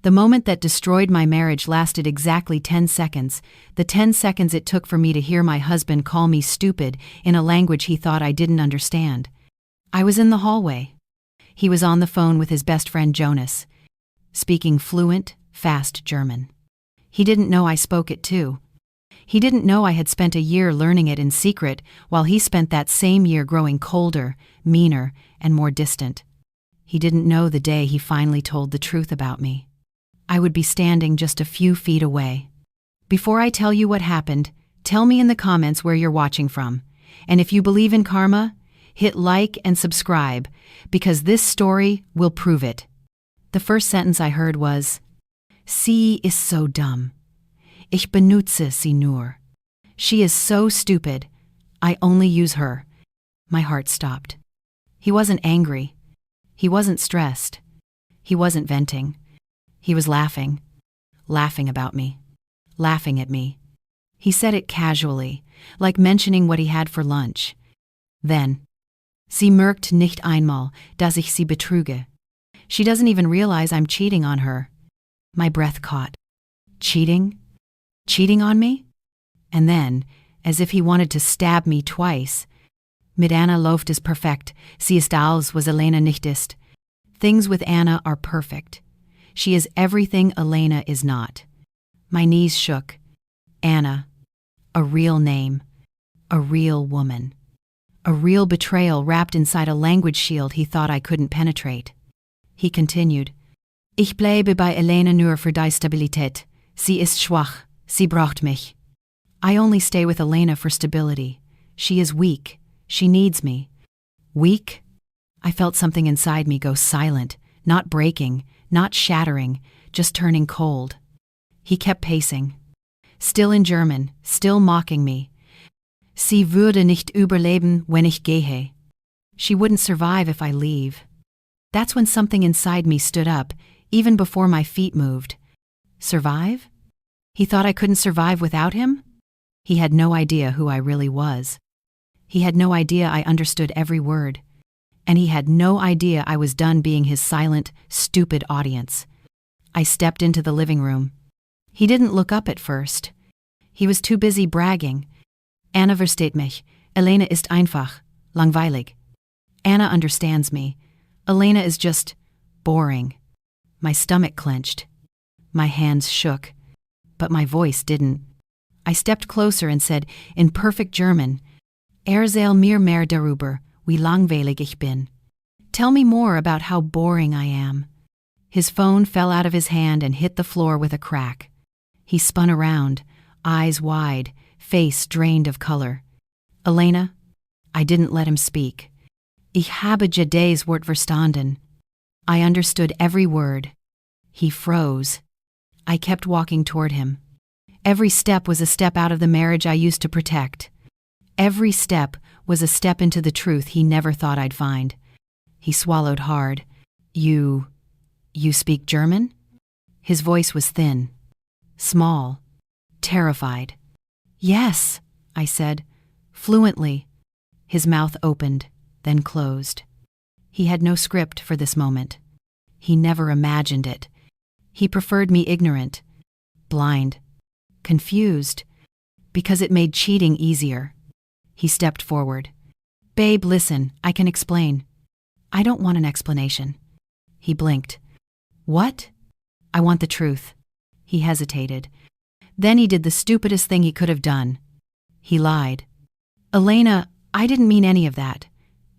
The moment that destroyed my marriage lasted exactly 10 seconds, the 10 seconds it took for me to hear my husband call me stupid in a language he thought I didn't understand. I was in the hallway. He was on the phone with his best friend Jonas, speaking fluent, fast German. He didn't know I spoke it too. He didn't know I had spent a year learning it in secret while he spent that same year growing colder, meaner, and more distant. He didn't know the day he finally told the truth about me. I would be standing just a few feet away. Before I tell you what happened, tell me in the comments where you're watching from. And if you believe in karma, hit like and subscribe, because this story will prove it. The first sentence I heard was, "Sie ist so dumm. Ich benutze sie nur." She is so stupid. I only use her. My heart stopped. He wasn't angry. He wasn't stressed. He wasn't venting. He was laughing. Laughing about me. Laughing at me. He said it casually, like mentioning what he had for lunch. Then, "Sie merkt nicht einmal, dass ich sie betrüge." She doesn't even realize I'm cheating on her. My breath caught. Cheating? Cheating on me? And then, as if he wanted to stab me twice, "Mit Anna läuft es perfekt. Sie ist alles, was Elena nicht ist." Things with Anna are perfect. She is everything Elena is not. My knees shook. Anna. A real name. A real woman. A real betrayal wrapped inside a language shield he thought I couldn't penetrate. He continued, "Ich bleibe bei Elena nur für die Stabilität. Sie ist schwach. Sie braucht mich." I only stay with Elena for stability. She is weak. She needs me. Weak? I felt something inside me go silent, not breaking, not shattering, just turning cold. He kept pacing. Still in German, still mocking me. "Sie würde nicht überleben, wenn ich gehe." She wouldn't survive if I leave. That's when something inside me stood up, even before my feet moved. Survive? He thought I couldn't survive without him? He had no idea who I really was. He had no idea I understood every word. And he had no idea I was done being his silent, stupid audience. I stepped into the living room. He didn't look up at first. He was too busy bragging. "Anna versteht mich. Elena ist einfach, langweilig." Anna understands me. Elena is just boring. My stomach clenched. My hands shook. But my voice didn't. I stepped closer and said, in perfect German, "Erzähl mir mehr darüber, wie langweilig ich bin." Tell me more about how boring I am. His phone fell out of his hand and hit the floor with a crack. He spun around, eyes wide, face drained of color. "Elena?" I didn't let him speak. "Ich habe jedes Wort verstanden." I understood every word. He froze. I kept walking toward him. Every step was a step out of the marriage I used to protect. Every step was a step into the truth he never thought I'd find. He swallowed hard. You speak German?" His voice was thin, small, terrified. "Yes," I said, fluently. His mouth opened, then closed. He had no script for this moment. He never imagined it. He preferred me ignorant, blind, confused, because it made cheating easier. He stepped forward. "Babe, listen, I can explain." "I don't want an explanation." He blinked. "What?" "I want the truth." He hesitated. Then he did the stupidest thing he could have done. He lied. "Elena, I didn't mean any of that.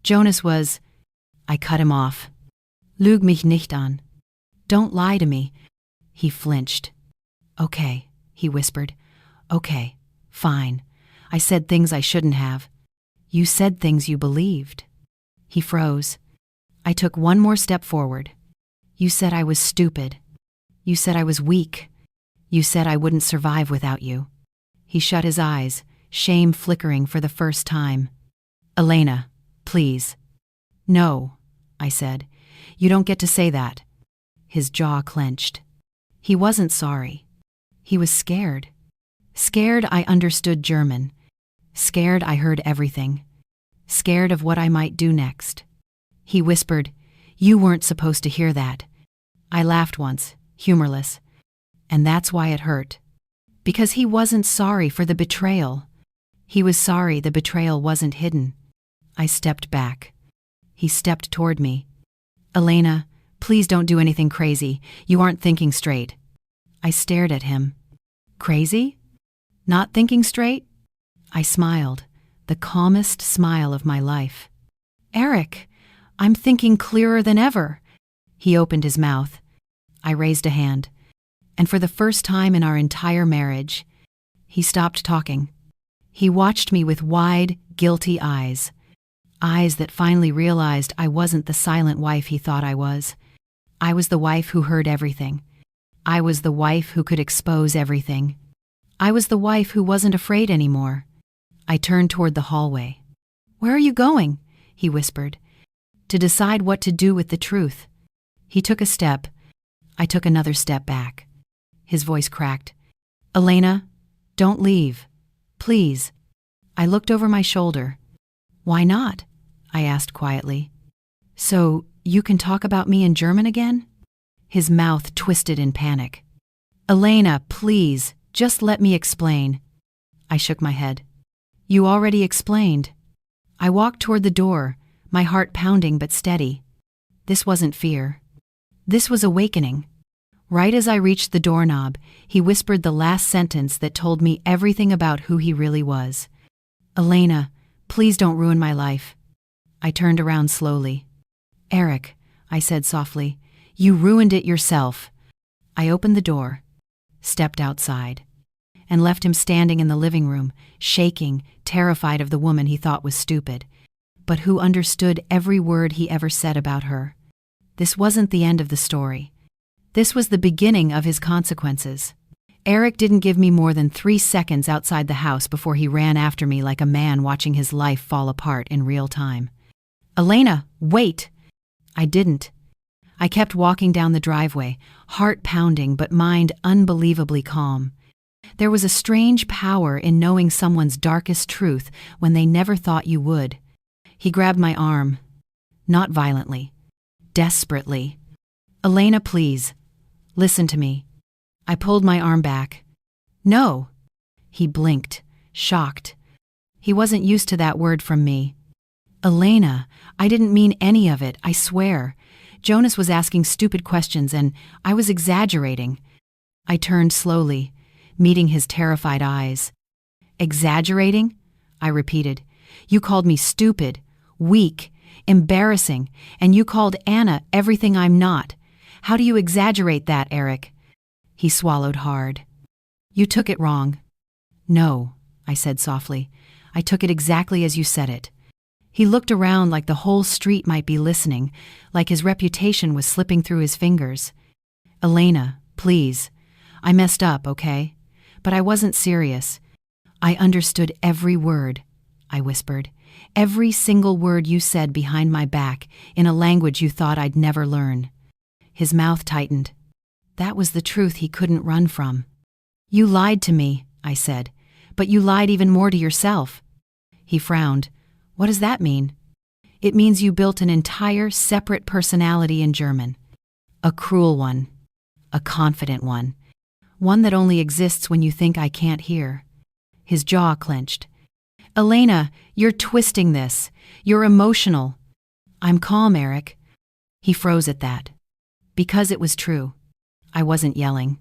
Jonas was..." I cut him off. "Lüg mich nicht an. Don't lie to me." He flinched. "Okay," he whispered. "Okay, fine. I said things I shouldn't have. You said things you believed." He froze. I took one more step forward. "You said I was stupid. You said I was weak. You said I wouldn't survive without you." He shut his eyes, shame flickering for the first time. "Elena, please." "No," I said. "You don't get to say that." His jaw clenched. He wasn't sorry. He was scared. Scared I understood German. Scared I heard everything. Scared of what I might do next. He whispered, "You weren't supposed to hear that." I laughed once. humorless. And that's why it hurt. Because he wasn't sorry for the betrayal. He was sorry the betrayal wasn't hidden. I stepped back. He stepped toward me. Elena, please don't do anything crazy. You aren't thinking straight. I stared at him. Crazy? Not thinking straight? I smiled, the calmest smile of my life. Eric, I'm thinking clearer than ever. He opened his mouth. I raised a hand. And for the first time in our entire marriage, he stopped talking. He watched me with wide, guilty eyes. Eyes that finally realized I wasn't the silent wife he thought I was. I was the wife who heard everything. I was the wife who could expose everything. I was the wife who wasn't afraid anymore. I turned toward the hallway. Where are you going? He whispered. To decide what to do with the truth. He took a step. I took another step back. His voice cracked. Elena, don't leave. Please. I looked over my shoulder. Why not? I asked quietly. So, you can talk about me in German again? His mouth twisted in panic. Elena, please, just let me explain. I shook my head. You already explained. I walked toward the door, my heart pounding but steady. This wasn't fear. This was awakening. Right as I reached the doorknob, he whispered the last sentence that told me everything about who he really was. Elena, please don't ruin my life. I turned around slowly. Eric, I said softly, you ruined it yourself. I opened the door, stepped outside, and left him standing in the living room, shaking, terrified of the woman he thought was stupid, but who understood every word he ever said about her. This wasn't the end of the story. This was the beginning of his consequences. Eric didn't give me more than 3 seconds outside the house before he ran after me like a man watching his life fall apart in real time. Elena, wait! I didn't. I kept walking down the driveway, heart pounding but mind unbelievably calm. There was a strange power in knowing someone's darkest truth when they never thought you would. He grabbed my arm. Not violently. Desperately. Elena, please. Listen to me. I pulled my arm back. No. He blinked, shocked. He wasn't used to that word from me. Elena, I didn't mean any of it, I swear. Jonas was asking stupid questions and I was exaggerating. I turned slowly, meeting his terrified eyes. Exaggerating? I repeated. You called me stupid, weak, embarrassing, and you called Anna everything I'm not. How do you exaggerate that, Eric? He swallowed hard. You took it wrong. No, I said softly. I took it exactly as you said it. He looked around like the whole street might be listening, like his reputation was slipping through his fingers. Elena, please. I messed up, okay? But I wasn't serious. I understood every word, I whispered. Every single word you said behind my back in a language you thought I'd never learn. His mouth tightened. That was the truth he couldn't run from. You lied to me, I said, but you lied even more to yourself. He frowned. What does that mean? It means you built an entire separate personality in German. A cruel one. A confident one. One that only exists when you think I can't hear. His jaw clenched. Elena, you're twisting this. You're emotional. I'm calm, Eric. He froze at that. Because it was true. I wasn't yelling.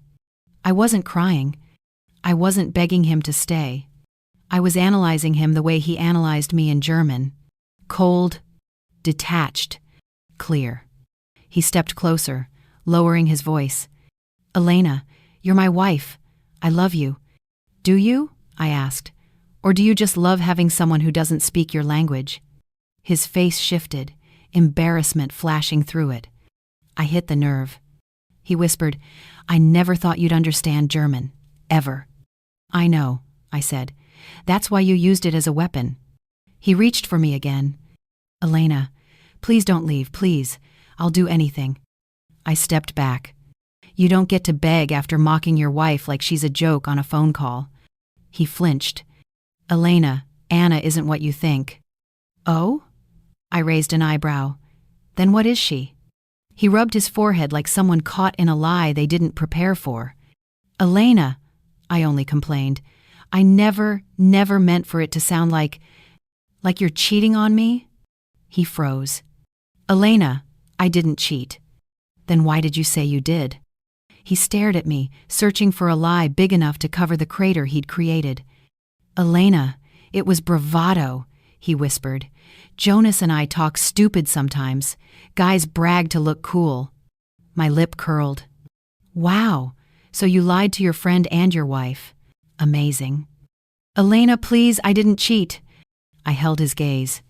I wasn't crying. I wasn't begging him to stay. I was analyzing him the way he analyzed me in German. Cold, detached, clear. He stepped closer, lowering his voice. Elena, you're my wife. I love you. Do you? I asked. Or do you just love having someone who doesn't speak your language? His face shifted, embarrassment flashing through it. I hit the nerve. He whispered, I never thought you'd understand German. Ever. I know, I said. That's why you used it as a weapon. He reached for me again. Elena, please don't leave, please. I'll do anything. I stepped back. You don't get to beg after mocking your wife like she's a joke on a phone call. He flinched. Elena, Anna isn't what you think. Oh? I raised an eyebrow. Then what is she? He rubbed his forehead like someone caught in a lie they didn't prepare for. Elena, I only complained. I never meant for it to sound like you're cheating on me? He froze. Elena, I didn't cheat. Then why did you say you did? He stared at me, searching for a lie big enough to cover the crater he'd created. Elena, it was bravado, he whispered. Jonas and I talk stupid sometimes. Guys brag to look cool. My lip curled. Wow, so you lied to your friend and your wife. Amazing. Elena, please, I didn't cheat. I held his gaze.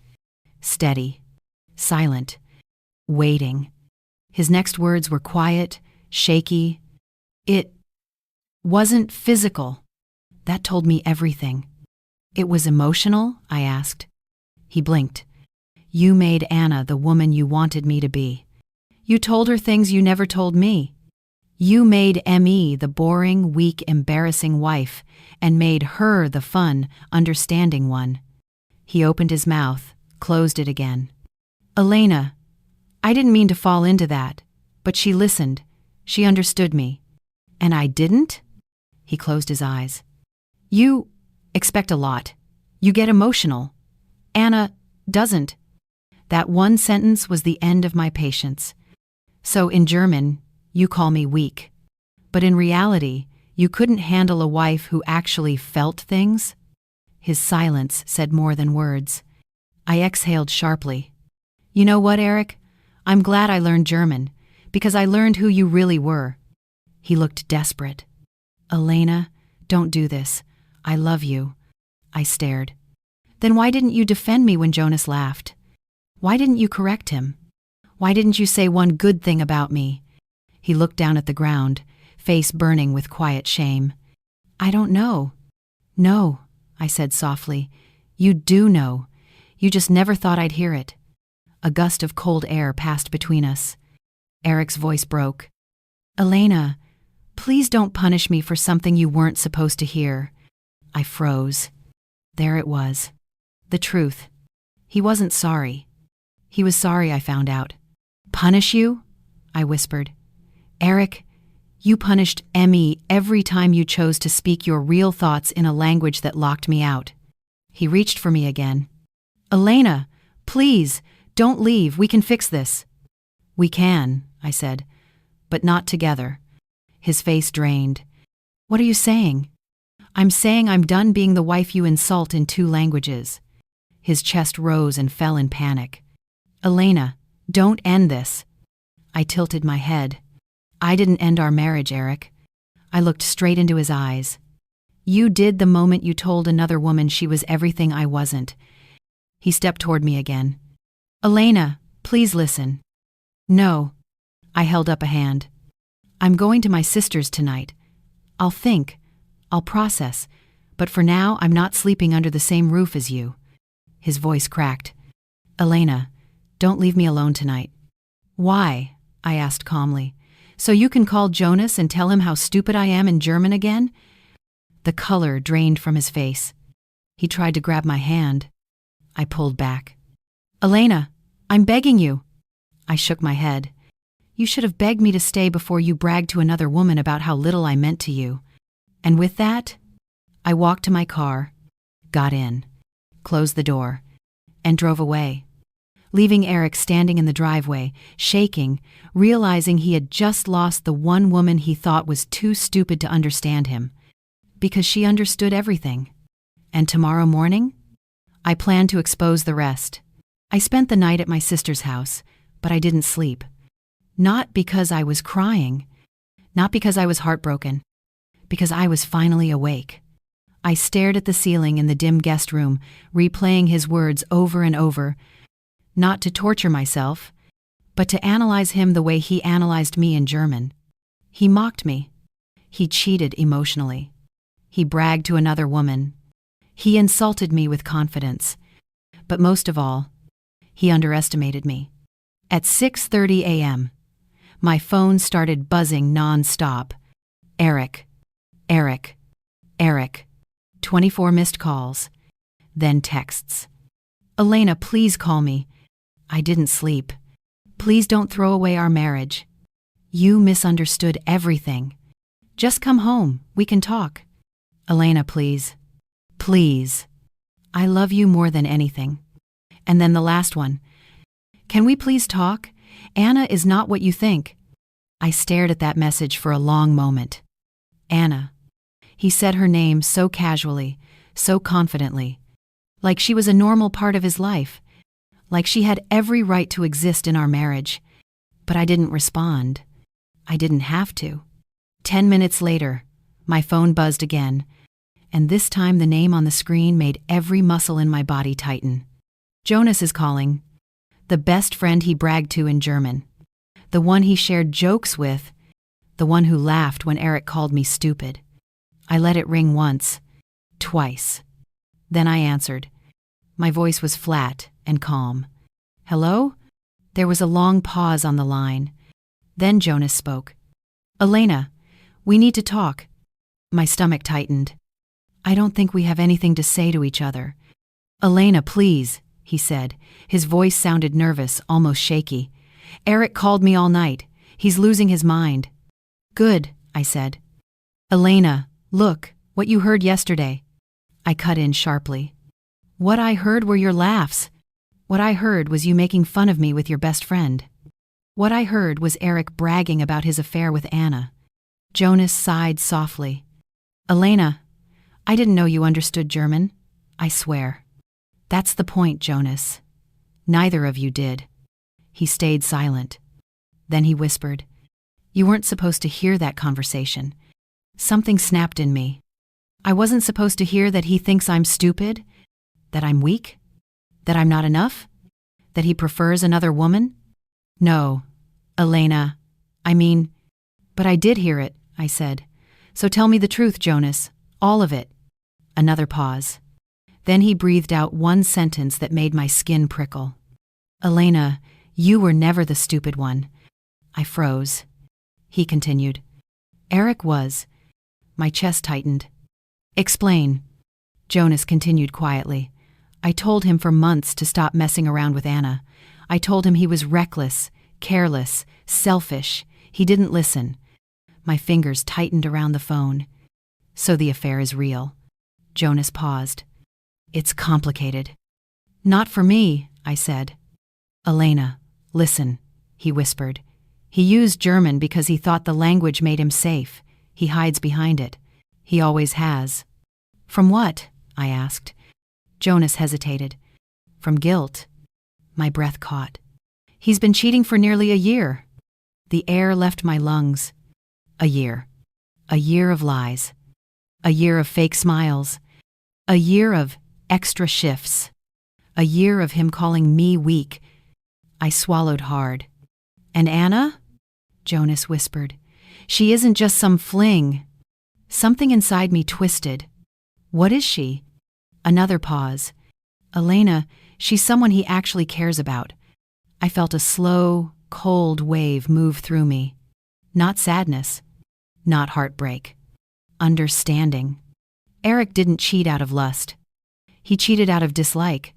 Steady. Silent. Waiting. His next words were quiet, shaky. It wasn't physical. That told me everything. It was emotional? I asked. He blinked. You made Anna the woman you wanted me to be. You told her things you never told me. You made M.E. the boring, weak, embarrassing wife, and made her the fun, understanding one. He opened his mouth, closed it again. Elena, I didn't mean to fall into that, but she listened. She understood me. And I didn't? He closed his eyes. You expect a lot. You get emotional. Anna doesn't. That one sentence was the end of my patience. So in German, you call me weak. But in reality, you couldn't handle a wife who actually felt things? His silence said more than words. I exhaled sharply. You know what, Eric? I'm glad I learned German, because I learned who you really were. He looked desperate. Elena, don't do this. I love you. I stared. Then why didn't you defend me when Jonas laughed? Why didn't you correct him? Why didn't you say one good thing about me? He looked down at the ground, face burning with quiet shame. I don't know. No, I said softly. You do know. You just never thought I'd hear it. A gust of cold air passed between us. Eric's voice broke. Elena, please don't punish me for something you weren't supposed to hear. I froze. There it was. The truth. He wasn't sorry. He was sorry, I found out. Punish you? I whispered. Eric, you punished Emmy every time you chose to speak your real thoughts in a language that locked me out. He reached for me again. Elena, please, don't leave. We can fix this. We can, I said, but not together. His face drained. What are you saying? I'm saying I'm done being the wife you insult in 2 languages. His chest rose and fell in panic. Elena, don't end this. I tilted my head. I didn't end our marriage, Eric. I looked straight into his eyes. You did the moment you told another woman she was everything I wasn't. He stepped toward me again. Elena, please listen. No. I held up a hand. I'm going to my sister's tonight. I'll think. I'll process. But for now, I'm not sleeping under the same roof as you. His voice cracked. Elena, don't leave me alone tonight. Why? I asked calmly. So you can call Jonas and tell him how stupid I am in German again? The color drained from his face. He tried to grab my hand. I pulled back. Elena, I'm begging you. I shook my head. You should have begged me to stay before you bragged to another woman about how little I meant to you. And with that, I walked to my car, got in, closed the door, and drove away, leaving Eric standing in the driveway, shaking, realizing he had just lost the one woman he thought was too stupid to understand him, because she understood everything. And tomorrow morning, I planned to expose the rest. I spent the night at my sister's house, but I didn't sleep. Not because I was crying, not because I was heartbroken, because I was finally awake. I stared at the ceiling in the dim guest room, replaying his words over and over, not to torture myself, but to analyze him the way he analyzed me in German. He mocked me. He cheated emotionally. He bragged to another woman. He insulted me with confidence. But most of all, he underestimated me. At 6:30 a.m., my phone started buzzing non-stop. Eric, Eric, Eric. 24 missed calls. Then texts. Elena, please call me. I didn't sleep. Please don't throw away our marriage. You misunderstood everything. Just come home, we can talk. Elena, please. Please. I love you more than anything. And then the last one. Can we please talk? Anna is not what you think. I stared at that message for a long moment. Anna. He said her name so casually, so confidently. Like she was a normal part of his life. Like she had every right to exist in our marriage. But I didn't respond. I didn't have to. 10 minutes later, my phone buzzed again, and this time the name on the screen made every muscle in my body tighten. Jonas is calling. The best friend he bragged to in German. The one he shared jokes with. The one who laughed when Eric called me stupid. I let it ring once, twice. Then I answered. My voice was flat and calm. Hello? There was a long pause on the line. Then Jonas spoke. Elena, we need to talk. My stomach tightened. I don't think we have anything to say to each other. Elena, please, he said. His voice sounded nervous, almost shaky. Eric called me all night. He's losing his mind. Good, I said. Elena, look, what you heard yesterday. I cut in sharply. What I heard were your laughs. What I heard was you making fun of me with your best friend. What I heard was Eric bragging about his affair with Anna. Jonas sighed softly. Elena, I didn't know you understood German. I swear. That's the point, Jonas. Neither of you did. He stayed silent. Then he whispered, You weren't supposed to hear that conversation. Something snapped in me. I wasn't supposed to hear that he thinks I'm stupid, that I'm weak, that I'm not enough, that he prefers another woman. No, Elena, but I did hear it, I said. So tell me the truth, Jonas, all of it. Another pause. Then he breathed out one sentence that made my skin prickle. Elena, you were never the stupid one. I froze. He continued. Eric was. My chest tightened. Explain. Jonas continued quietly. I told him for months to stop messing around with Anna. I told him he was reckless, careless, selfish. He didn't listen. My fingers tightened around the phone. So the affair is real. Jonas paused. It's complicated. Not for me, I said. Elena, listen, he whispered. He used German because he thought the language made him safe. He hides behind it. He always has. From what? I asked. Jonas hesitated. From guilt. My breath caught. He's been cheating for nearly a year. The air left my lungs. A year. A year of lies. A year of fake smiles. A year of extra shifts. A year of him calling me weak. I swallowed hard. And Anna? Jonas whispered. She isn't just some fling. Something inside me twisted. What is she? Another pause. Elena, she's someone he actually cares about. I felt a slow, cold wave move through me. Not sadness. Not heartbreak. Understanding. Eric didn't cheat out of lust. He cheated out of dislike.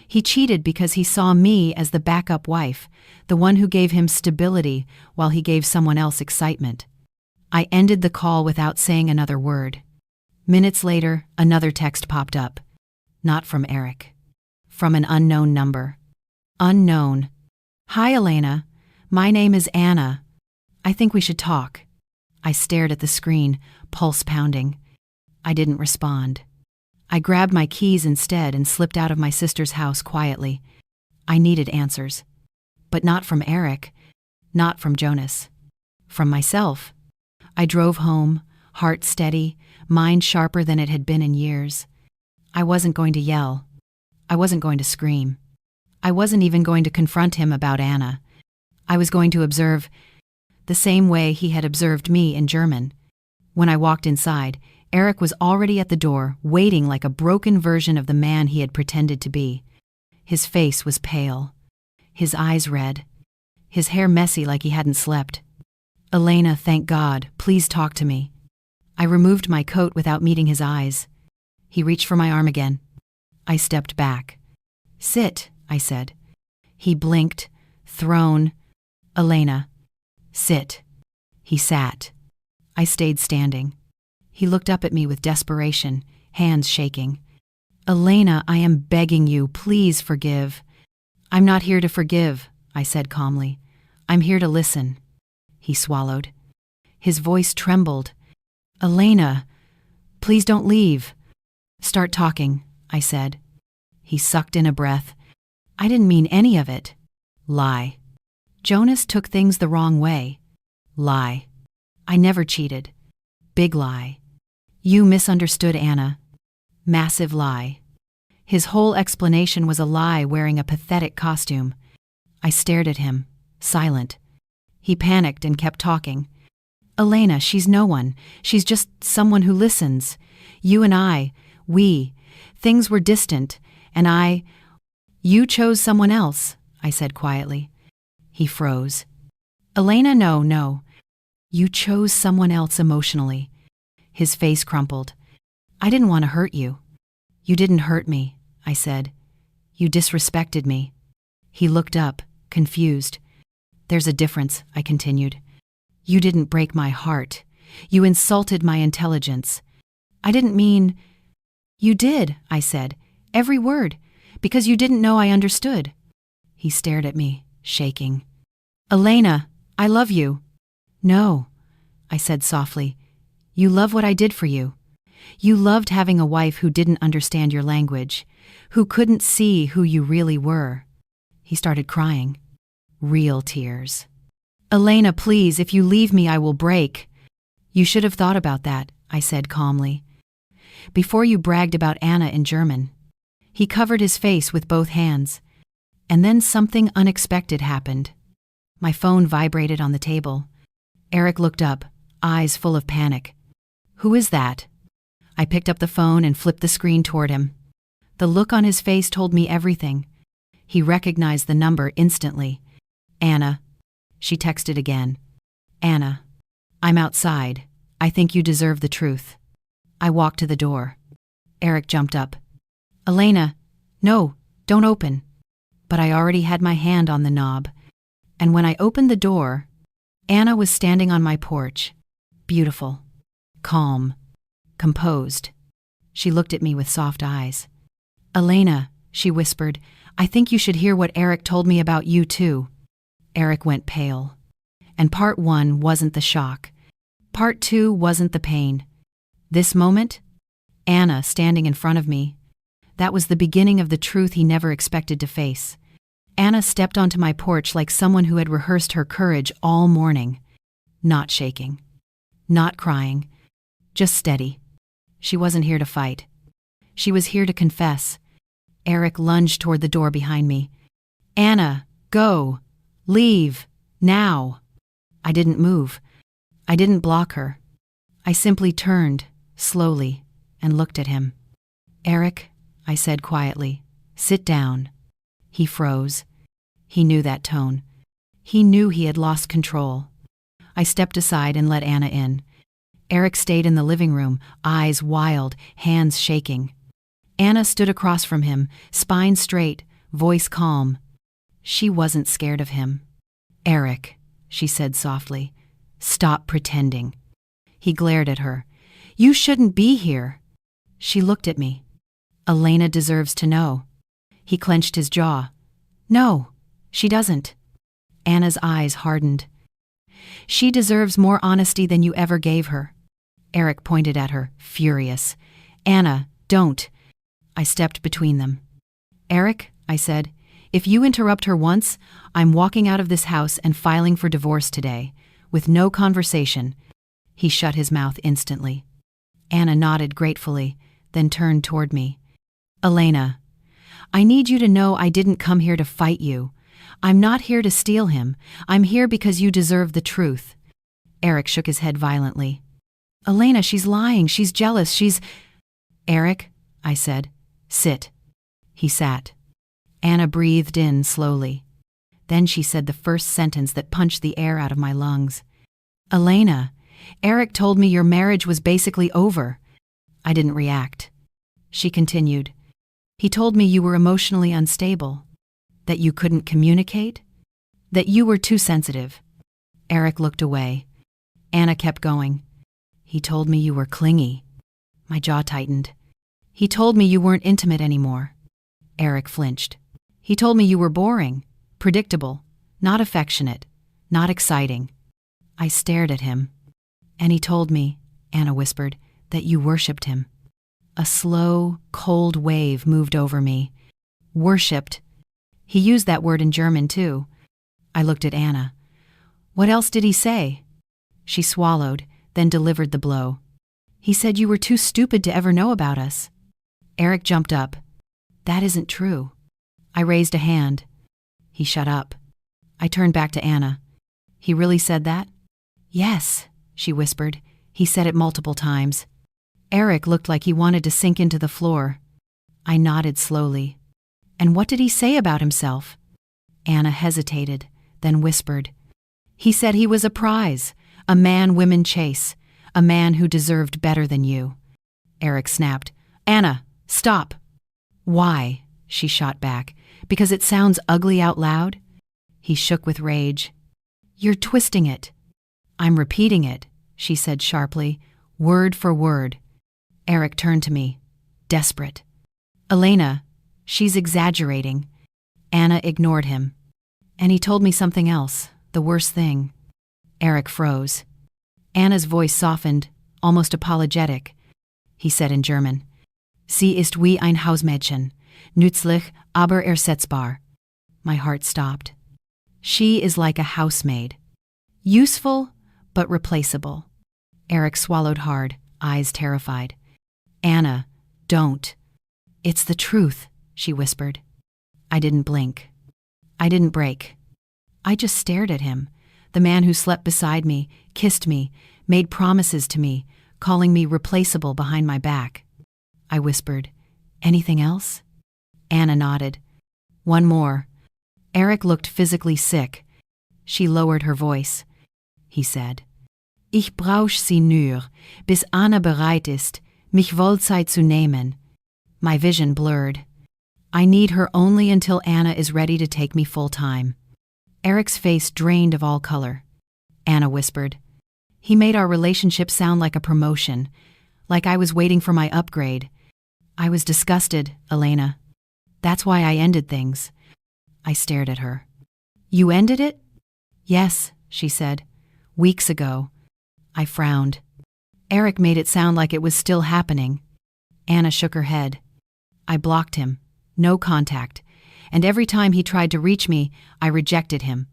He cheated because he saw me as the backup wife, the one who gave him stability while he gave someone else excitement. I ended the call without saying another word. Minutes later, another text popped up. Not from Eric. From an unknown number. Unknown. Hi, Elena. My name is Anna. I think we should talk. I stared at the screen, pulse pounding. I didn't respond. I grabbed my keys instead and slipped out of my sister's house quietly. I needed answers. But not from Eric. Not from Jonas. From myself. I drove home, heart steady, mind sharper than it had been in years. I wasn't going to yell. I wasn't going to scream. I wasn't even going to confront him about Anna. I was going to observe the same way he had observed me in German. When I walked inside, Eric was already at the door, waiting like a broken version of the man he had pretended to be. His face was pale. His eyes red. His hair messy like he hadn't slept. Elena, thank God, please talk to me. I removed my coat without meeting his eyes. He reached for my arm again. I stepped back. Sit, I said. He blinked, thrown, Elena. Sit. He sat. I stayed standing. He looked up at me with desperation, hands shaking. Elena, I am begging you, please forgive. I'm not here to forgive, I said calmly. I'm here to listen. He swallowed. His voice trembled. Elena, please don't leave. Start talking, I said. He sucked in a breath. I didn't mean any of it. Lie. Jonas took things the wrong way. Lie. I never cheated. Big lie. You misunderstood Anna. Massive lie. His whole explanation was a lie wearing a pathetic costume. I stared at him, silent. He panicked and kept talking. Elena, she's no one. She's just someone who listens. You and I, things were distant, and You chose someone else, I said quietly. He froze. Elena, no. You chose someone else emotionally. His face crumpled. I didn't want to hurt you. You didn't hurt me, I said. You disrespected me. He looked up, confused. There's a difference, I continued. You didn't break my heart. You insulted my intelligence. I didn't mean... You did, I said, every word, because you didn't know I understood. He stared at me, shaking. Elena, I love you. No, I said softly. You love what I did for you. You loved having a wife who didn't understand your language, who couldn't see who you really were. He started crying. Real tears. Elena, please, if you leave me, I will break. You should have thought about that, I said calmly. Before you bragged about Anna in German. He covered his face with both hands. And then something unexpected happened. My phone vibrated on the table. Eric looked up, eyes full of panic. Who is that? I picked up the phone and flipped the screen toward him. The look on his face told me everything. He recognized the number instantly. Anna. She texted again. Anna. I'm outside. I think you deserve the truth. I walked to the door. Eric jumped up. Elena, no, don't open. But I already had my hand on the knob. And when I opened the door, Anna was standing on my porch. Beautiful. Calm. Composed. She looked at me with soft eyes. Elena, she whispered, I think you should hear what Eric told me about you too. Eric went pale. And part 1 wasn't the shock. Part 2 wasn't the pain. This moment, Anna standing in front of me, that was the beginning of the truth he never expected to face. Anna stepped onto my porch like someone who had rehearsed her courage all morning. Not shaking. Not crying. Just steady. She wasn't here to fight. She was here to confess. Eric lunged toward the door behind me. Anna, go. Leave. Now. I didn't move. I didn't block her. I simply turned, slowly, and looked at him. Eric, I said quietly, sit down. He froze. He knew that tone. He knew he had lost control. I stepped aside and let Anna in. Eric stayed in the living room, eyes wild, hands shaking. Anna stood across from him, spine straight, voice calm. She wasn't scared of him. Eric, she said softly, stop pretending. He glared at her. You shouldn't be here. She looked at me. Elena deserves to know. He clenched his jaw. No, she doesn't. Anna's eyes hardened. She deserves more honesty than you ever gave her. Eric pointed at her, furious. Anna, don't. I stepped between them. Eric, I said, if you interrupt her once, I'm walking out of this house and filing for divorce today, with no conversation. He shut his mouth instantly. Anna nodded gratefully, then turned toward me. Elena, I need you to know I didn't come here to fight you. I'm not here to steal him. I'm here because you deserve the truth. Eric shook his head violently. Elena, she's lying. She's jealous. Eric, I said, sit. He sat. Anna breathed in slowly. Then she said the first sentence that punched the air out of my lungs. Elena, Eric told me your marriage was basically over. I didn't react. She continued. He told me you were emotionally unstable, that you couldn't communicate. That you were too sensitive. Eric looked away. Anna kept going. He told me you were clingy. My jaw tightened. He told me you weren't intimate anymore. Eric flinched. He told me you were boring, predictable, not affectionate, not exciting. I stared at him. And he told me, Anna whispered, that you worshipped him. A slow, cold wave moved over me. Worshipped. He used that word in German, too. I looked at Anna. What else did he say? She swallowed, then delivered the blow. He said you were too stupid to ever know about us. Eric jumped up. That isn't true. I raised a hand. He shut up. I turned back to Anna. He really said that? Yes, she whispered. He said it multiple times. Eric looked like he wanted to sink into the floor. I nodded slowly. And what did he say about himself? Anna hesitated, then whispered. He said he was a prize, a man women chase, a man who deserved better than you. Eric snapped. Anna, stop. Why? She shot back. Because it sounds ugly out loud? He shook with rage. You're twisting it. I'm repeating it, she said sharply, word for word. Eric turned to me, desperate. Elena, she's exaggerating. Anna ignored him. And he told me something else, the worst thing. Eric froze. Anna's voice softened, almost apologetic. He said in German, Sie ist wie ein Hausmädchen, nützlich, aber ersetzbar. My heart stopped. She is like a housemaid. Useful, but replaceable. Eric swallowed hard, eyes terrified. Anna, don't. It's the truth, she whispered. I didn't blink. I didn't break. I just stared at him, the man who slept beside me, kissed me, made promises to me, calling me replaceable behind my back. I whispered, Anything else? Anna nodded. One more. Eric looked physically sick. She lowered her voice. He said, Ich brauch sie nur, bis Anna bereit ist, mich Vollzeit zu nehmen. My vision blurred. I need her only until Anna is ready to take me full-time. Eric's face drained of all color. Anna whispered. He made our relationship sound like a promotion, like I was waiting for my upgrade. I was disgusted, Elena. That's why I ended things. I stared at her. You ended it? Yes, she said. Weeks ago. I frowned. Eric made it sound like it was still happening. Anna shook her head. I blocked him. No contact. And every time he tried to reach me, I rejected him.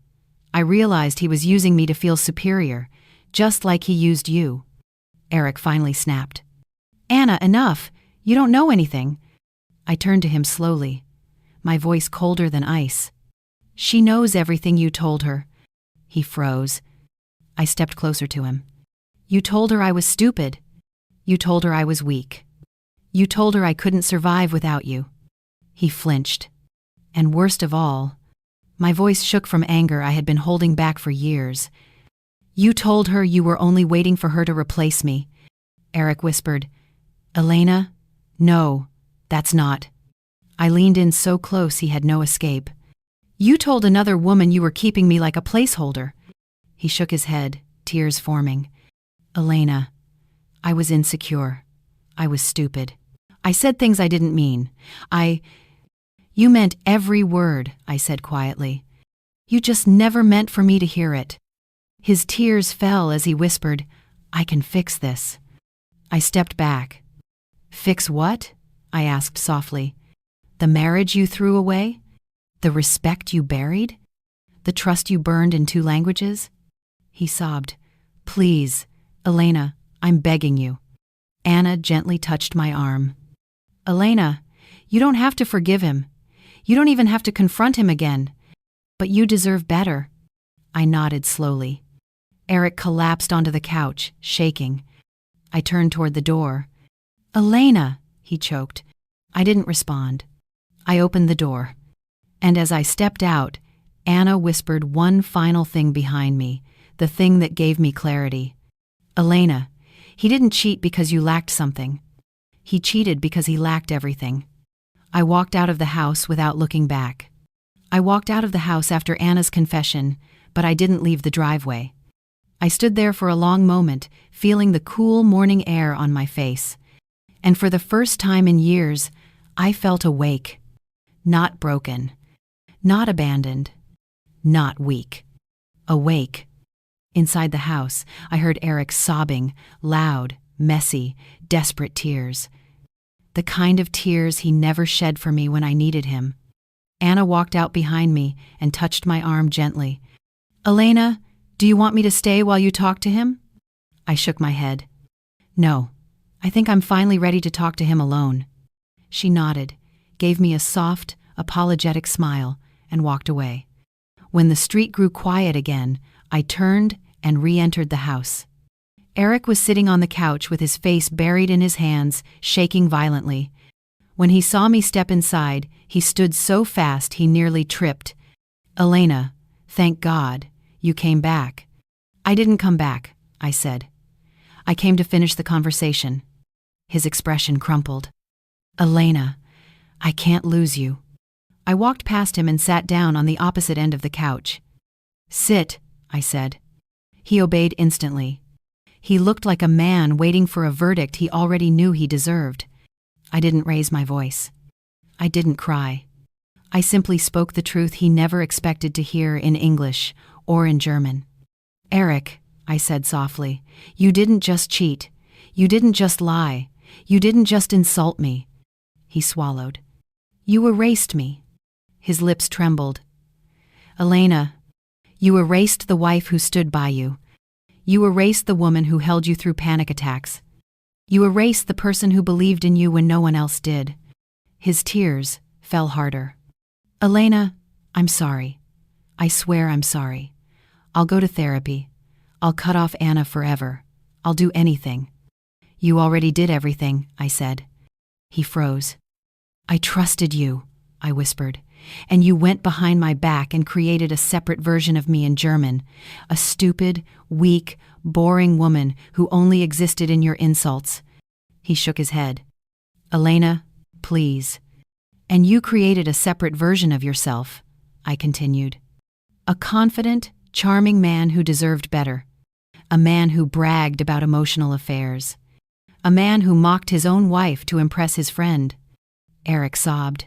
I realized he was using me to feel superior, just like he used you. Eric finally snapped. Anna, enough! You don't know anything. I turned to him slowly, my voice colder than ice. She knows everything you told her. He froze. I stepped closer to him. You told her I was stupid. You told her I was weak. You told her I couldn't survive without you. He flinched. And worst of all, my voice shook from anger I had been holding back for years. You told her you were only waiting for her to replace me. Eric whispered, Elena, no, that's not. I leaned in so close he had no escape. You told another woman you were keeping me like a placeholder. He shook his head, tears forming. Elena, I was insecure. I was stupid. I said things I didn't mean. You meant every word, I said quietly. You just never meant for me to hear it. His tears fell as he whispered, I can fix this. I stepped back. Fix what? I asked softly. The marriage you threw away? The respect you buried? The trust you burned in 2 languages? He sobbed. Please, Elena, I'm begging you. Anna gently touched my arm. Elena, you don't have to forgive him. You don't even have to confront him again. But you deserve better. I nodded slowly. Eric collapsed onto the couch, shaking. I turned toward the door. Elena, he choked. I didn't respond. I opened the door. And as I stepped out, Anna whispered one final thing behind me, the thing that gave me clarity. Elena, he didn't cheat because you lacked something. He cheated because he lacked everything. I walked out of the house without looking back. I walked out of the house after Anna's confession, but I didn't leave the driveway. I stood there for a long moment, feeling the cool morning air on my face. And for the first time in years, I felt awake. Not broken. Not abandoned. Not weak. Awake. Inside the house, I heard Eric sobbing, loud, messy, desperate tears. The kind of tears he never shed for me when I needed him. Anna walked out behind me and touched my arm gently. "Elena, do you want me to stay while you talk to him?" I shook my head. "No, I think I'm finally ready to talk to him alone." She nodded, gave me a soft, apologetic smile, and walked away. When the street grew quiet again, I turned and re-entered the house. Eric was sitting on the couch with his face buried in his hands, shaking violently. When he saw me step inside, he stood so fast he nearly tripped. "Elena, thank God, you came back." "I didn't come back," I said. "I came to finish the conversation." His expression crumpled. "Elena, I can't lose you." I walked past him and sat down on the opposite end of the couch. "Sit," I said. He obeyed instantly. He looked like a man waiting for a verdict he already knew he deserved. I didn't raise my voice. I didn't cry. I simply spoke the truth he never expected to hear in English or in German. "Eric," I said softly, "you didn't just cheat. You didn't just lie. You didn't just insult me." He swallowed. "You erased me." His lips trembled. "Elena, you erased the wife who stood by you. You erased the woman who held you through panic attacks. You erased the person who believed in you when no one else did." His tears fell harder. "Elena, I'm sorry. I swear I'm sorry. I'll go to therapy. I'll cut off Anna forever. I'll do anything." "You already did everything," I said. He froze. "I trusted you," I whispered, "and you went behind my back and created a separate version of me in German, a stupid, weak, boring woman who only existed in your insults." He shook his head. "Elena, please." "And you created a separate version of yourself," I continued. "A confident, charming man who deserved better. A man who bragged about emotional affairs. A man who mocked his own wife to impress his friend." Eric sobbed.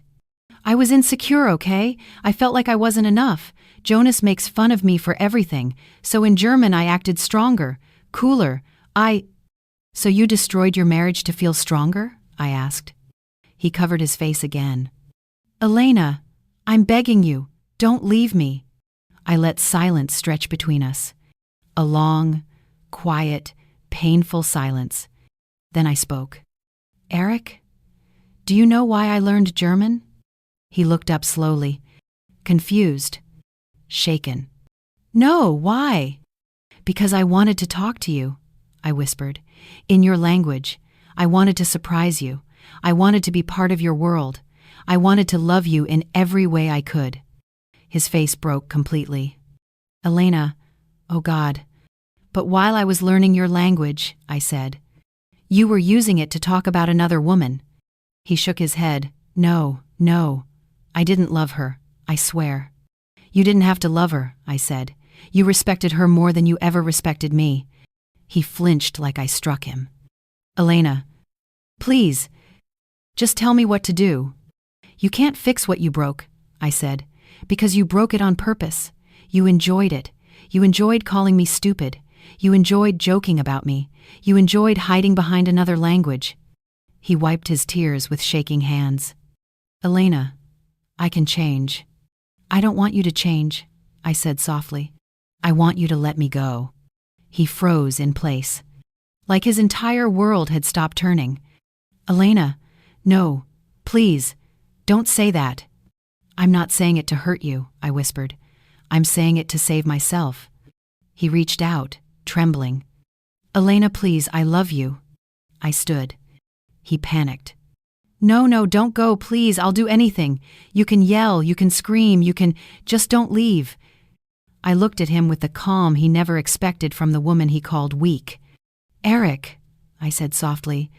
"I was insecure, okay? I felt like I wasn't enough. Jonas makes fun of me for everything, so in German I acted stronger, cooler. So you destroyed your marriage to feel stronger?" I asked. He covered his face again. "Elena, I'm begging you, don't leave me." I let silence stretch between us. A long, quiet, painful silence. Then I spoke. "Eric, do you know why I learned German?" He looked up slowly, confused, shaken. "No, why?" "Because I wanted to talk to you," I whispered. "In your language. I wanted to surprise you. I wanted to be part of your world. I wanted to love you in every way I could." His face broke completely. "Elena, oh God. But while I was learning your language," I said, "you were using it to talk about another woman." He shook his head. No. I didn't love her, I swear." "You didn't have to love her," I said. "You respected her more than you ever respected me." He flinched like I struck him. "Elena, please, just tell me what to do." "You can't fix what you broke," I said, "because you broke it on purpose. You enjoyed it. You enjoyed calling me stupid. You enjoyed joking about me. You enjoyed hiding behind another language." He wiped his tears with shaking hands. "Elena, I can change." "I don't want you to change," I said softly. "I want you to let me go." He froze in place, like his entire world had stopped turning. "Elena, no, please, don't say that." "I'm not saying it to hurt you," I whispered. "I'm saying it to save myself." He reached out, trembling. "Elena, please, I love you." I stood. He panicked. No, don't go, please, I'll do anything. You can yell, you can scream, just don't leave." I looked at him with the calm he never expected from the woman he called weak. "Eric," I said softly,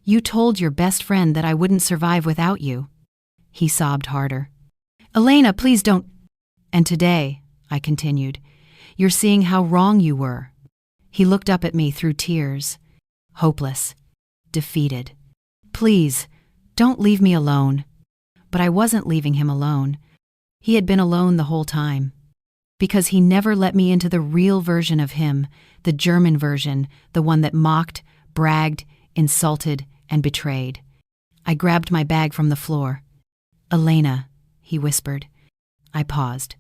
"you told your best friend that I wouldn't survive without you." He sobbed harder. Elena, please don't. And today, I continued, you're seeing how wrong you were. He looked up at me through tears. Hopeless. Defeated. Please, don't leave me alone. But I wasn't leaving him alone. He had been alone the whole time. Because he never let me into the real version of him, the German version, the one that mocked, bragged, insulted, and betrayed. I grabbed my bag from the floor. Elena, he whispered. I paused.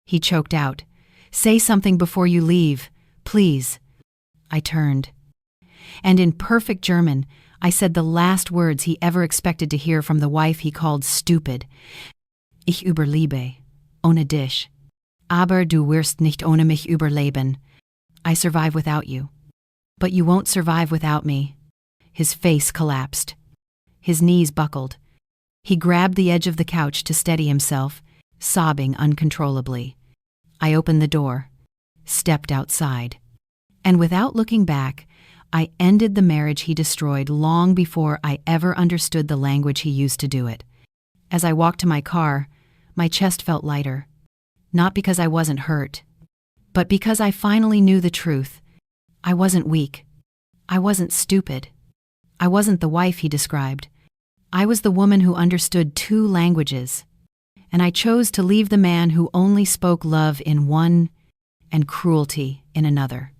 He choked out. Say something before you leave, please. I turned. And in perfect German, I said the last words he ever expected to hear from the wife he called stupid. Ich überlebe, ohne dich. Aber du wirst nicht ohne mich überleben. I survive without you. But you won't survive without me. His face collapsed. His knees buckled. He grabbed the edge of the couch to steady himself, sobbing uncontrollably. I opened the door, stepped outside, and without looking back, I ended the marriage he destroyed long before I ever understood the language he used to do it. As I walked to my car, my chest felt lighter, not because I wasn't hurt, but because I finally knew the truth. I wasn't weak. I wasn't stupid. I wasn't the wife he described. I was the woman who understood two languages, and I chose to leave the man who only spoke love in one and cruelty in another.